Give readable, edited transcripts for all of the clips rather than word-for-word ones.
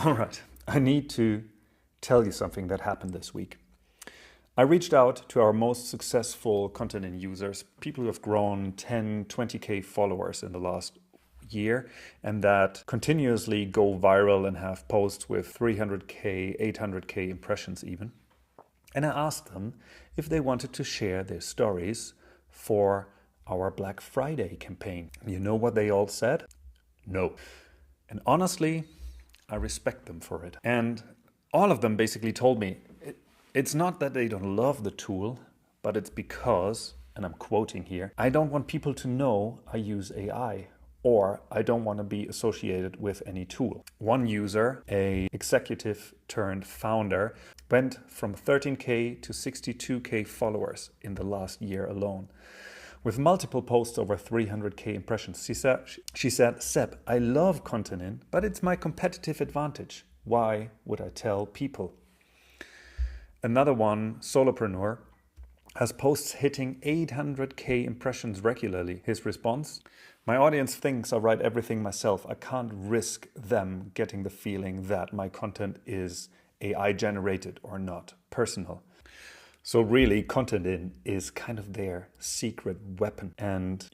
All right, I need to tell you something that happened this week. I reached out to our most successful ContentIn users, people who have grown 10, 20K followers in the last year and that continuously go viral and have posts with 300K, 800K impressions even. And I asked them if they wanted to share their stories for our Black Friday campaign. You know what they all said? No. And honestly, I respect them for it. And all of them basically told me it's not that they don't love the tool, but it's because, and I'm quoting here, I don't want people to know I use AI, or I don't want to be associated with any tool. One user, a executive turned founder, went from 13K to 62K followers in the last year alone, with multiple posts over 300K impressions. She said, Seb, I love ContentIn, but it's my competitive advantage. Why would I tell people? Another one, solopreneur, has posts hitting 800K impressions regularly. His response? My audience thinks I write everything myself. I can't risk them getting the feeling that my content is AI generated or not personal. So really, ContentIn is kind of their secret weapon. And,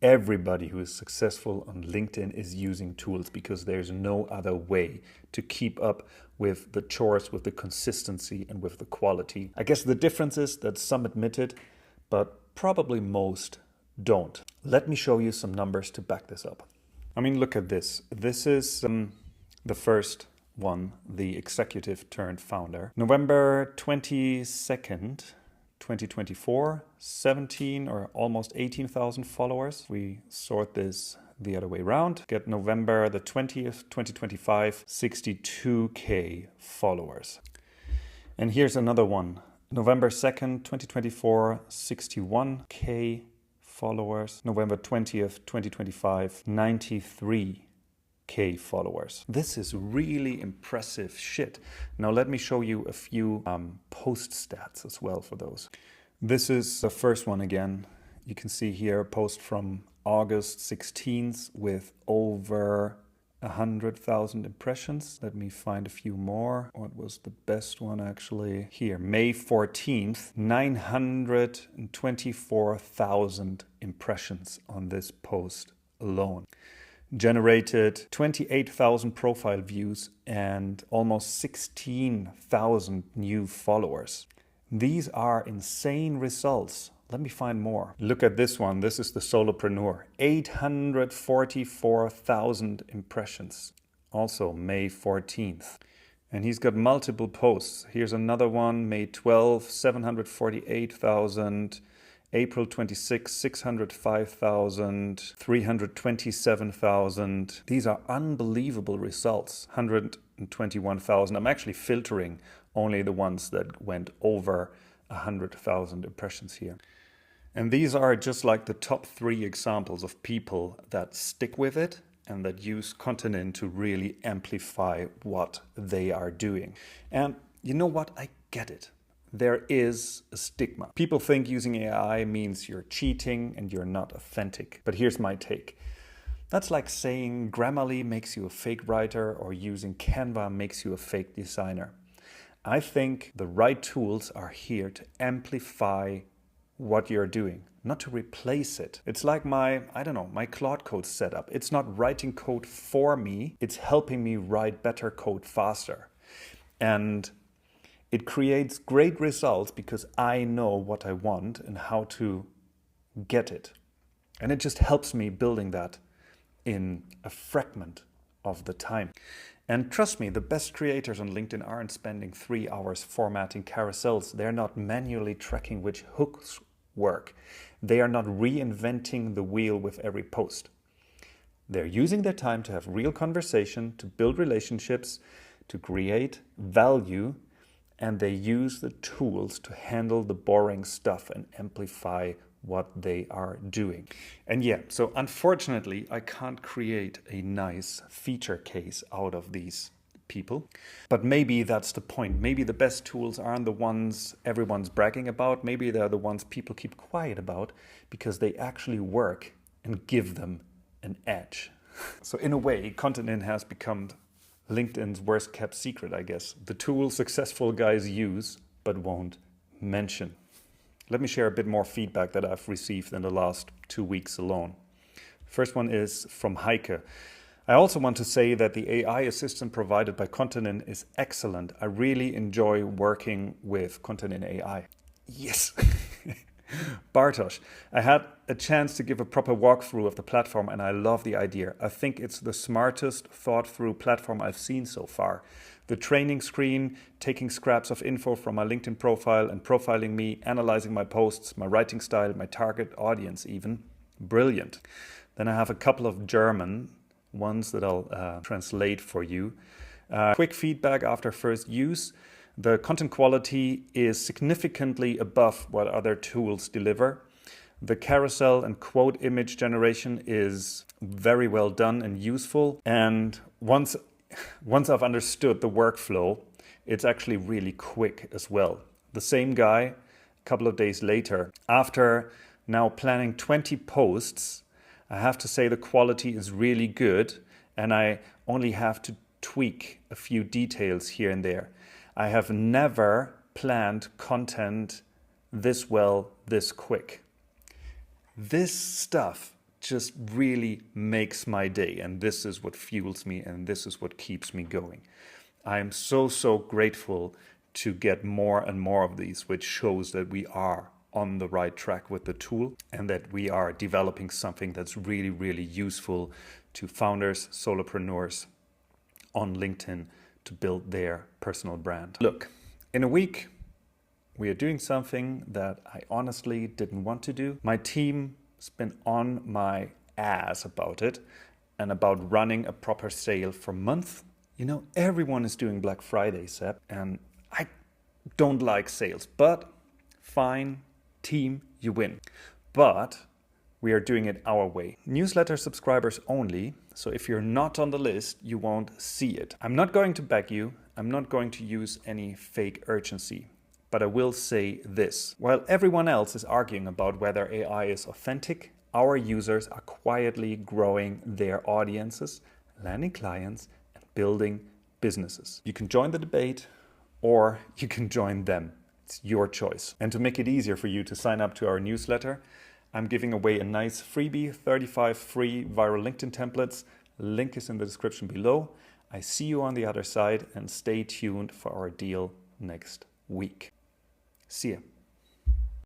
everybody who is successful on LinkedIn is using tools because there's no other way to keep up with the chores, with the consistency, and with the quality. I guess the difference is that some admit it, but probably most don't. Let me show you some numbers to back this up. Look at this. This is the first one, the executive turned founder. November 22nd, 2024, 17 or almost 18,000 followers. We sort this the other way around. Get November the 20th, 2025, 62K followers. And here's another one. November 2nd, 2024, 61K followers. November 20th, 2025, 93K followers. This is really impressive shit. Now let me show you a few post stats as well for those. This is the first one again. You can see here a post from August 16th with over 100,000 impressions. Let me find a few more. What was the best one actually? Here, May 14th, 924,000 impressions on this post alone. Generated 28,000 profile views and almost 16,000 new followers. These are insane results. Let me find more. Look at this one. This is the solopreneur. 844,000 impressions. Also May 14th. And he's got multiple posts. Here's another one, May 12th, 748,000. April 26, 605,000, 327,000. These are unbelievable results. 121,000. I'm actually filtering only the ones that went over 100,000 impressions here. And these are just like the top 3 examples of people that stick with it and that use ContentIn to really amplify what they are doing. And you know what? I get it. There is a stigma. People think using AI means you're cheating and you're not authentic. But here's my take. That's like saying Grammarly makes you a fake writer or using Canva makes you a fake designer. I think the right tools are here to amplify what you're doing, not to replace it. It's like my Claude Code setup. It's not writing code for me. It's helping me write better code faster. And it creates great results because I know what I want and how to get it. And it just helps me building that in a fragment of the time. And trust me, the best creators on LinkedIn aren't spending 3 hours formatting carousels. They're not manually tracking which hooks work. They are not reinventing the wheel with every post. They're using their time to have real conversation, to build relationships, to create value, and they use the tools to handle the boring stuff and amplify what they are doing. And so unfortunately, I can't create a nice feature case out of these people. But maybe that's the point. Maybe the best tools aren't the ones everyone's bragging about. Maybe they're the ones people keep quiet about because they actually work and give them an edge. So in a way, ContentIn has become LinkedIn's worst kept secret, I guess. The tool successful guys use but won't mention. Let me share a bit more feedback that I've received in the last 2 weeks alone. First one is from Heike. I also want to say that the AI assistant provided by ContentIn is excellent. I really enjoy working with ContentIn AI. Yes! Bartosz, I had a chance to give a proper walkthrough of the platform and I love the idea. I think it's the smartest thought-through platform I've seen so far. The training screen, taking scraps of info from my LinkedIn profile and profiling me, analyzing my posts, my writing style, my target audience even. Brilliant. Then I have a couple of German ones that I'll translate for you. Quick feedback after first use. The content quality is significantly above what other tools deliver. The carousel and quote image generation is very well done and useful. And once I've understood the workflow, it's actually really quick as well. The same guy, a couple of days later, after now planning 20 posts, I have to say the quality is really good and I only have to tweak a few details here and there. I have never planned content this well, this quick. This stuff just really makes my day, and this is what fuels me and this is what keeps me going. I am so grateful to get more and more of these, which shows that we are on the right track with the tool and that we are developing something that's really useful to founders, solopreneurs on LinkedIn to build their personal brand. Look, in a week, we are doing something that I honestly didn't want to do. My team's been on my ass about it and about running a proper sale for months. You know, everyone is doing Black Friday, Seb, and I don't like sales, but fine, team, you win. But we are doing it our way. Newsletter subscribers only, so if you're not on the list, you won't see it. I'm not going to beg you, I'm not going to use any fake urgency, but I will say this. While everyone else is arguing about whether AI is authentic, our users are quietly growing their audiences, landing clients, and building businesses. You can join the debate or you can join them. It's your choice. And to make it easier for you to sign up to our newsletter, I'm giving away a nice freebie, 35 free viral LinkedIn templates. Link is in the description below. I see you on the other side and stay tuned for our deal next week. See ya.